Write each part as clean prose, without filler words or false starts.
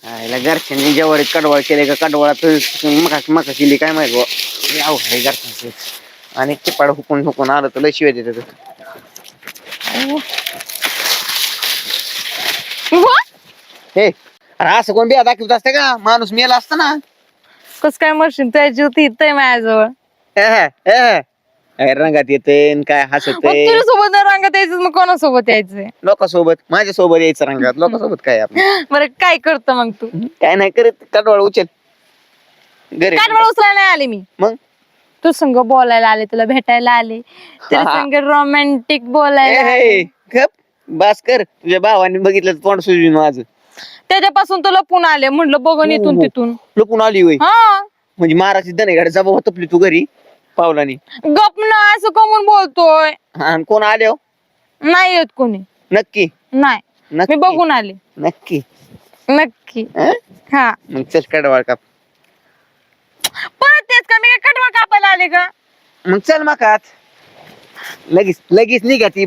आईला घरच्यांनी जेवारी कडवळ केले का कडवळात मका केली काय माहिती बुवा. आहे घरच्यांचे आणि चिपाड हुकून हुकून आलं तर लय शिवाय देतात. हे अरे असं कोण बिया दाखवत असते का? माणूस मेला असता ना. कस काय मशीन त्याची होती इथं माझ्याजवळ. रंगात येते काय हसत तुझ्या सोबत नाही रंगात यायचं मग कोणासोबत यायचंय? लोकांसोबत माझ्या सोबत यायचं रंगात लोकांसोबत काय आपण बरं काय करतो मग तू? काय नाही करत कडवळ उचल घरी कानवळ उचलायला नाही आले मी. मग तू संग बोलायला आले, तुला भेटायला आले, तुला संग रोमॅन्टिक बोलायला आले. गप बास कर. तुझ्या भावाने बघितलं तोंड सुजून माझं. त्याच्यापासून तुला पुन्हा आले म्हणलं बघून इथून तिथून. लपून आली होय हा म्हणजे महाराज दनेगाड जबाब तपली तू घरी पावलानी. गप ना असं कमून बोलतोय. आणि कोण आले हो? नाही येत कोणी. नक्की नाही मी नक्की बघून आले. नक्की नक्की हा. मग चल कडवाळ काप. परत तेच का? मी काय कडवा कापायला आले का? मग चल मकात लगेच लगेच निघा ती.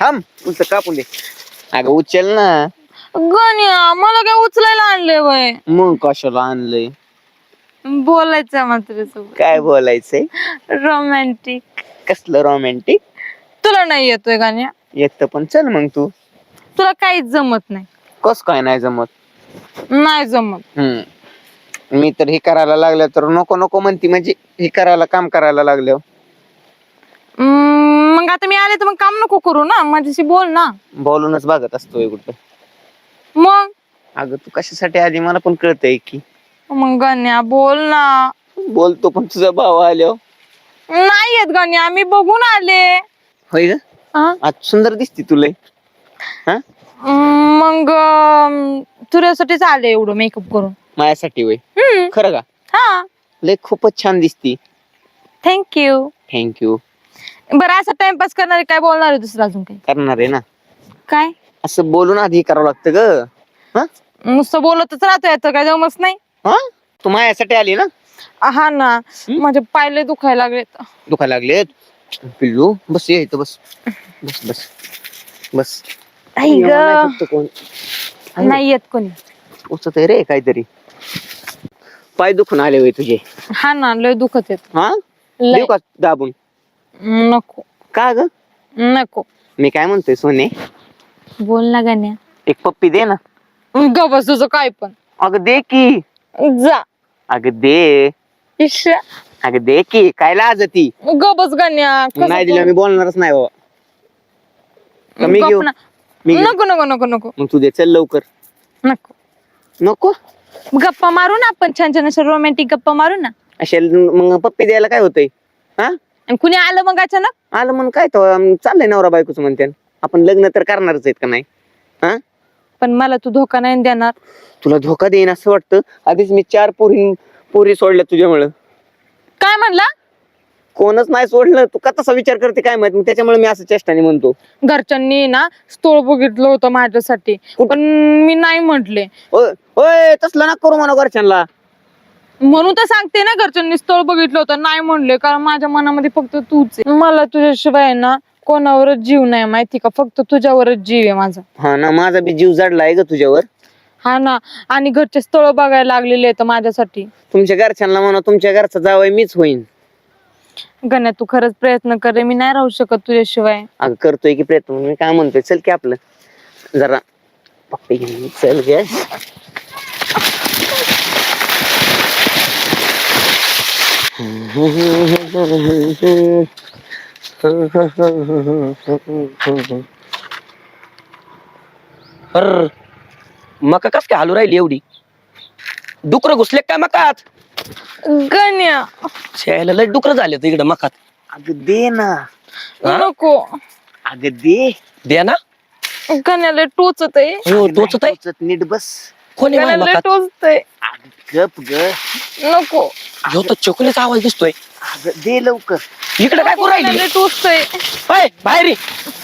थांब उचल कापून दे. अगं उचल ना. गण्या मला काय उचलायला आणले वय? मग कशाला आणलंय? बोलायचं मात्र सोबत. काय बोलायचंय? रोमॅन्टिक. कसलं रोमॅन्टिक? तुला नाही येतोय गाण्या? येत पण चल मग तू. तुला काहीच जमत नाही. कस काय नाही जमत? नाही जमत. मी तर हे करायला लागलं तर नको नको म्हणती म्हणजे हे करायला काम करायला लागलं. मग आता मी आले तर मग काम नको करू ना, माझ्याशी बोल ना. बोलूनच बघत असतोय कुठं. मग अगं तू कशासाठी आली मला पण कळतंय की. मग गण्या बोल ना. बोलतो पण तुझा भाव आल्यावर नाही येत गण्या, मी बघून आले. होय ग आज सुंदर दिसती तुला. मग तुझ्यासाठीच आले एवढं मेकअप करून. माझ्यासाठी होय? खरं का? हा लय खूपच छान दिसती. थँक्यू. थँक्यू. बरं असं टाइमपास करणारे काय बोलणार आहे दुसरं अजून काही? करणार आहे ना. काय असं बोलून आधी करावं लागतं ग. नुसतं बोलतच राहतो याचं काय जमच नाही. तू माझ्यासाठी आली ना. हा ना माझे पाय दुखायला लागले. दुखायला लागलेत. पिल्लू बस ये इथं बस बस बस बस. कोण नाही येत कोणी. उचत आहे रे काहीतरी. पाय दुखून आले होय तुझे? हा ना लय दुखत येत. देऊ का दाबून? नको. का ग? नको. मी काय म्हणतोय सोने? बोल ना गण्या. एक पप्पी दे ना. ग बस तुझं काय पण. अगं दे की. जा. अगं दे. अगं दे की. काय लाजती? ग बस गण्या. नाही दिलं मी बोलणारच नाही बाबा. मी घेऊ. नको नको नको नको. मग तू दे चल लवकर. नको नको. गप्पा मारू ना आपण छान छान अशा रोमॅन्टिक गप्पा मारू ना. अशा मग पप्पी द्यायला काय होतंय? आणि कुणी आलं मग अचानक? आलं म्हणून काय तो चाललंय नवरा बायकोच म्हणते. आपण लग्न तर करणारच आहेत का नाही? पण मला तू धोका नाही देणार. तुला धोका देईन असं वाटतं? आधीच मी 4 पोरी सोडल्या तुझ्यामुळं. काय म्हणला? कोणच नाही सोडलं. तू का तसा विचार करते काय माहित. त्याच्यामुळे मी असं चेष्टाने म्हणतो. घरच्यांनी ना स्थळ बघितलं होतं माझ्यासाठी पण मी नाही म्हटले. होय तसलं ना करू म्हणा घरच्यांना. म्हणून तर सांगते ना घरच्यांनी स्थळ बघितलं होतं नाही म्हणले कारण माझ्या मनामध्ये फक्त तूच आहे. मला तुझ्याशिवाय ना कोणावरच जीव नाही माहिती का. फक्त तुझ्यावरच जीव आहे माझा. हा ना माझा बी जीव जडलाय ग तुझ्यावर. हा ना आणि घरचे स्थळ बघायला लागलेले आहेत माझ्यासाठी. तुमच्या घरच्यांना म्हणा तुमच्या घरचा जावई मीच होईन. गण्या तू खरंच प्रयत्न कर. मी नाही राहू शकत तुझ्याशिवाय. अगं करतोय की प्रयत्न. मी काय म्हणतोय चल की आपलं जरा पप्पी घेऊन चल ग. मका कस काय हालू राहिली एवढी? डुकर घुसले काय मकात? गण्या शाळेला लय डुकर झाले इकडे मकात. अगं दे ना. नको. अगं दे ना. गण्याला टोचत आहे. टोचत आहे. नीट बस. कोणी टोचत आहे. गप ग. नको. ह्यो तर चोकलेचा आवाज दिसतोय. अगं दे लवकर. इकडे काय करू राहिली? टोचतय. बाहेर ये.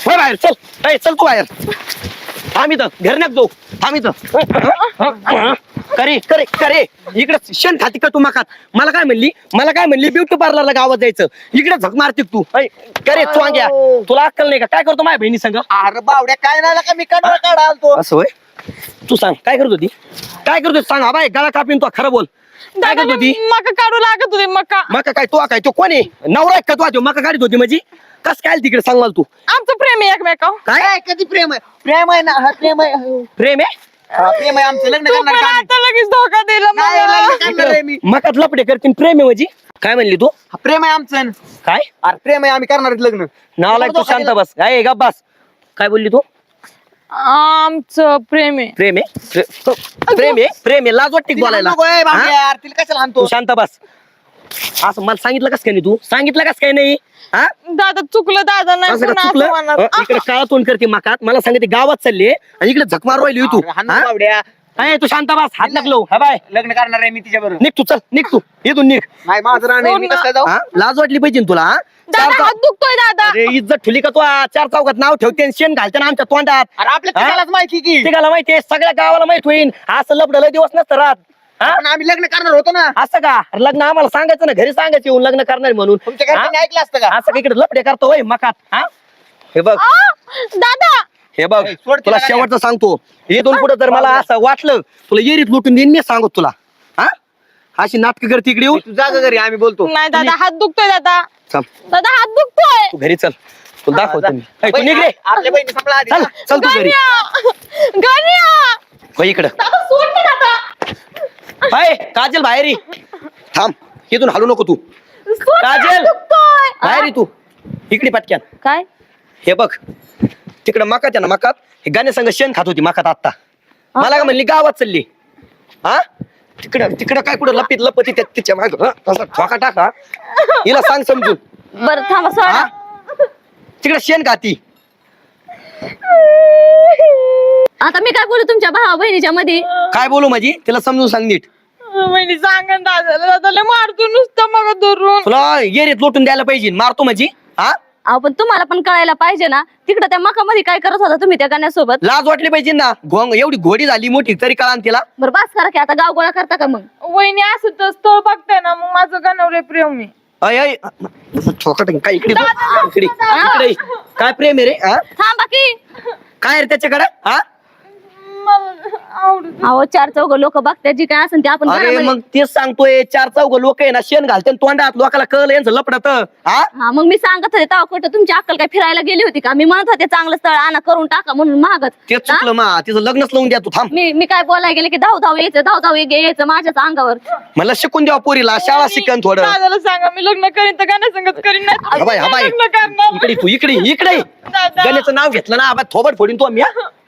बाहेर चल. चल तू बाहेर. थांब इथं. घर नक जाऊ. थांब इथं. करे इकडे शेण खाती का तू मकात? मला काय म्हणली ब्युटी पार्लरला गावात जायचं. इकडे झक मारते तू. करे चोंग्या तुला अक्कल नाही का? काय करतो माझ्या बहिणी संग? अरे बावड्या काय नाही का मी काढा आलतो. असं होय तू सांग काय करत होती काय करत होती सांग हा बाय गळा कापीन तो खरं बोल काय करत होती मका काढू लागत होते मका. मका काय तो कोण आहे नवरा आहे का तो मका काढत होती म्हणजे कस काय तिकडे सांग मला तू आमचं प्रेम आहे एकमेकावर. काय कधी प्रेम आहे प्रेम आहे ना हा प्रेम आहे प्रेम आहे प्रेम आहे आमचं लग्न तू करणार पण का आम्ही? आता लगेच धोका दिला नाही, मला. लग्न करणार आहे मी मकात लपडे करतील प्रेम आहे म्हणजे काय म्हणली तू हा, प्रेम आहे आमचं काय अरे प्रेम आहे आम्ही करणार आहेत लग्न नाव तू शांत बस काय गप बस काय बोलली तू आमचं प्रेम आहे. प्रेम आहे प्रेम आहे लाज वाटते का बोलायला नको आहे बाबा हा? यार तिला कशाला तू आणतो शांत बस असं मला सांगितलं कस काय नाही तू सांगितलं कस काय नाही हा दादा चुकलं दादा नाही असं पुन्हा का असं चुकलं म्हणणार. इकडे काळा तोंड करते मकात मला सांगते गावात चालले आणि इकडे झक मारू राहिली तू अरे, हाणू हा? बावड्या. काय तू शांत बस हात नकलो हा बाय लग्न करणार आहे मी तिच्या बरोबर निघ तू चल निघ तू इथून निघ नाही माझं राहणार आहे, मी कसं काय जाऊ हा? लाज वाटली पाहिजे ना तुला हा? चार दादा हात दुखतोय दादा. अरे इज्जत ठुली का तू चार चौकात नाव ठेवते आणि शेण घालते ना आमच्या तोंडात अरे आपल्या हा? तिघालाच माहिती की तिघाला माहितीये सगळ्या गावाला माहित होईल असं लपडलं दिवस नसतं राहत हा? पण आम्ही लग्न करणार होतो ना असं का अरे लग्न आम्हाला सांगायचं ना घरी सांगायचं येऊन लग्न करणार म्हणून तुमच्या हा? घरच्यांनी ऐकलं असतं का असं का इकडे लपडे करतो होय मकात हा हे बघ दादा हे बघ ए, सोड तुला तिला शेवटचं सांगतो इथून पुढे जर मला असं वाटलं तुला येरीत लुटून देईन मी सांगतो तुला हा अशी नाटकं करते इकडे येऊन तू जागा घरी आम्ही बोलतो नाही दादा हात दुखतोय दादा. चल दादा हात दुखतोय. तू घरी चल तुला दाखवतो मी ए, तू निघ रे आपल्या बहिणी संपला आधी चल ना. चल तू घरी गण्या गण्या हो इकडं दादा सोड ना दादा. बाय काजल बाहेर ये. थांब इथून हलू नको तू सोड ना, काजल. हात दुखतोय. बाहेर ये तू इकडे पटक्यान काय हे बघ तिकडं मकात आहे ना मकात हे गाण्यासंग शेण खात होती मकात आता मला का म्हणली गावात चालली हा तिकडं तिकडं काय कुठं लपीत लपती तिच्या माग तसा ठोका टाका हिला सांग समजून बरं थांबा हा सोडा. तिकडं शेण खाती आता मी काय बोलू तुमच्या भावा बहिणीच्या मध्ये काय बोलू माझी तिला समजून सांग नीट वहिनी सांगा ना दादाला. दादाला मारतो नुसतं मग धरून. तुला येरीत लोटून द्यायला पाहिजे मारतो माझी हा अहो पण तुम्हाला पण कळायला पाहिजे ना तिकडे त्या मकामध्ये काय करत होता तुम्ही त्या गाण्यासोबत लाज वाटली पाहिजे ना घोंग एवढी घोडी झाली मोठी तरी कळा तिला बरं बस करा की आता गाव गोळा करता का मग वहिनी असं तर स्थळ बघताय ना मग माझं गाणवलंय प्रेम आहे. अय अय छोकट काय इकडे बघ. इकडे इकडे काय प्रेम आहे रे हा थांबा की काय रे त्याच्याकडे हा मला आवडत. अहो चार चौघ लोक बघतात जी काय असेल ते आपण अरे घरामध्ये- मग तेच सांगतोय चार चौघ लोक आहे ना शेण घालते आणि तोंडात लोकाला कळलं यांचं लपडत हा हा मग मी सांगत होते तेव्हा खोटं तुमची अक्कल काय फिरायला गेली होती का मी म्हणत होते चांगलं स्थळ आणा करून टाका म्हणून महागत तेच चुकलं मा तिचं लग्नच लावून द्या तू थांब मी काय बोलायला गेले की धाव धाव यायचं माझ्याच अंगावर मला शिकून द्या पोरीला शाळा शिकन थोडं दादाला सांगा मी लग्न करीन तर गाण्या संगत करीन नाही तर हबाय हबाय लग्न करणार. इकडे तू इकडे इकडे दादा. गण्याचं नाव घेतलं ना आबा थोबड फोडीन तो मी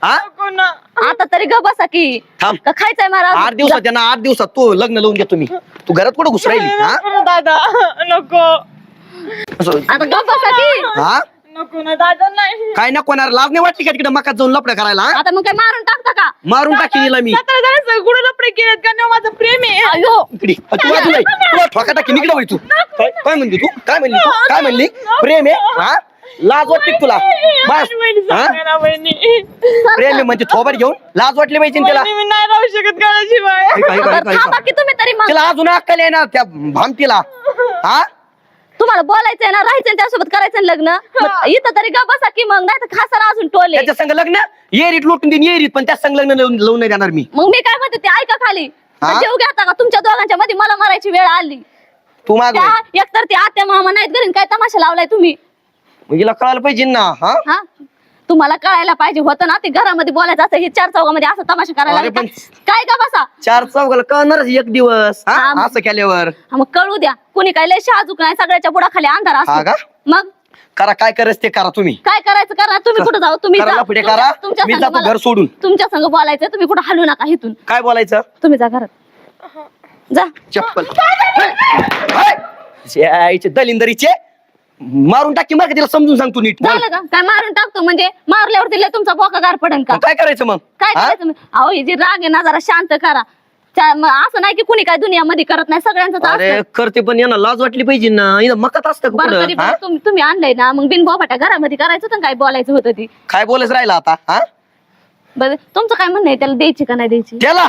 हा नको ना. आता तरी ग बसा की थांब का खायचंय मला 8 दिवसात त्यांना 8 दिवसात तू लग्न लावून घेतो मी तू घरात कुठं घुस राहिली हा नको दादा नको असं- आता ग बसा की हा नको ना दादा नाही. काय नको ना लाज नाही वाटली का तिकडे मकात जाऊन लपड करायला हा? आता मग काय मारून टाकता का मारून टाकी हिला मी 17 जणांचं गुढं लपडे केलेत गाण्या माझं प्रेम आहे. अयो इकडे तू वाजू नाही तुला ठोका टाकी निकडे होई तू काय म्हणली तू काय म्हणली तू काय म्हणली प्रेम आहे हा लाज वाटते का तुला बस माझी वहिनी हा सांगा ना वहिनी. प्रेम आहे म्हणजे थोबड घेऊन लाज वाटली पाहिजे ना तिला वहिनी, मी नाही राहू शकत गाण्याशिवाय. बरं थांबा की तुम्ही तरी मग तिला अजून अक्कल आहे ना त्या भामतीला हा तुम्हाला बोलायचंय ना राहायचंय त्यासोबत करायचं ना लग्न मग इथं तरी ग बसा की मग नाही तर खासाला अजून टोले त्याच्या संग लग्न येरीत लुटून देईन येरीत पण त्या संग लग्न लावून नाही देणार मी मग मी काय म्हणते ते ऐका खाली हा? जेव घेता का तुमच्या दोघांच्या मध्ये मला मारायची वेळ आली तू माग त्या एकतर ते आत्या मामा नाहीत घरी काय तमाशा लावलाय तुम्ही हिला कळायला पाहिजे ना हा हा तुम्हाला कळायला पाहिजे होतं ना ते घरामध्ये बोलायचं असं हे चार चौघामध्ये असं तमाशा करायला अरे लागले पण- का? काय का बसा चार चौघाला कळणारच एक दिवस हा? हा. असं केल्यावर हा, मग कळू द्या कोणी काय लय शहाजूक नाही सगळ्याच्या बुडाखाली अंधार हा असतो का? मग करा काय करायचं ते करा तुम्ही काय करायचं करा तुम्ही कुठं जाऊ तुम्ही करायला जा. पुढे करा तुमच्या मी संग जातो मला- घर सोडून तुमच्या संग बोलायचं तुम्ही कुठं हलू नका इथून काय बोलायचं तुम्ही जा घरात जा चप्पल आईचे दलिंदरीचे मारून टाकी मग तिला समजून सांगतो नीट बोल. झालं का काय मारून टाकतो म्हणजे मारल्यावर तिला तुमचा बोका गार पडन का मग काय करायचं मग काय हा? करायचं मग? अहो ही जी राग आहे ना जरा शांत करा मग असं नाही की कुणी काय दुनियामध्ये करत नाही सगळ्यांचं अरे करते पण यांना लाज वाटली पाहिजे ना हिनं मकात असतं का बरं तरी कुठं हा? तुम्ही आणलंय ना मग बिन बोबाट्या घरामध्ये करायचं होतं ना काय बोलायचं होतं ती काय बोलायचं राहिलं आता हा बरं तुमचं काय म्हणणं आहे त्याला द्यायची का नाही द्यायची त्याला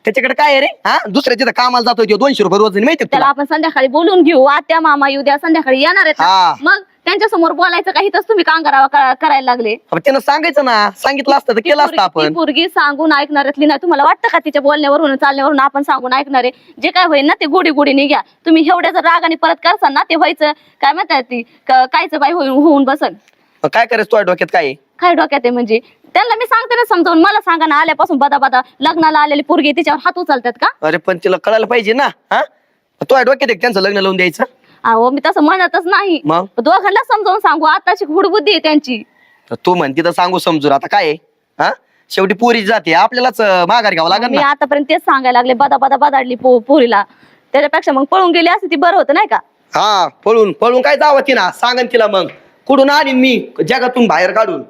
त्याच्याकडे काय आहे रे हा दुसऱ्या तिथं कामाला जातोय तो 200 रुपये रोज माहिती त्याला तुला आपण संध्याकाळी बोलून घेऊ आत्या मामा येऊ द्या संध्याकाळी येणार आहेत हा. ना. मग त्यांच्या समोर बोलायचं काही तर तुम्ही कांगारावा करायला लागले. अब त्यानं सांगायचं ना, सांगितलं असतं तर केलं असतं ती आपण. पोरगी सांगून ऐकणाऱ्यातली नाही. तुम्हाला वाटतं का तिच्या बोलण्यावरून चालण्यावरून आपण सांगून ऐकणारे? जे काय होईल ना ते गोडी गोडीने घ्या. तुम्ही एवढ्या जर रागाने परत करसाल ना ते व्हायचं काय म्हणतात ती कायचं बाई होऊन बसल. मग काय करायचं तुझ्या डोक्यात काय आहे? काय डोक्यात आहे म्हणजे? त्यांना मी सांगते ना समजावून. मला सांगा ना, आल्यापासून बदा लग्नाला आलेली पोरगी तिच्यावर हात उचलतात का? अरे पण तिला कळायला पाहिजे ना. हा तुझ्या डोक्यात आहे का त्यांचं लग्न लावून द्यायचं? अहो मी तसं म्हणतच नाही. मग दोघांना समजावून सांगू. आताची हुडबुद्धी आहे त्यांची. तर तू म्हणते तर सांगू समजून, आता काय आहे? हा शेवटी पोरी जाते, आपल्यालाच माघार घ्यावं लागेल मी ना. आतापर्यंत तेच सांगायला लागले. बदाडली पोरीला. त्याच्यापेक्षा मग पळून गेली असती ती बरं होतं नाही का? हा पळून काय जावं ती ना, सांगन तिला मग कुठून आणीन मी जगातून बाहेर काढून.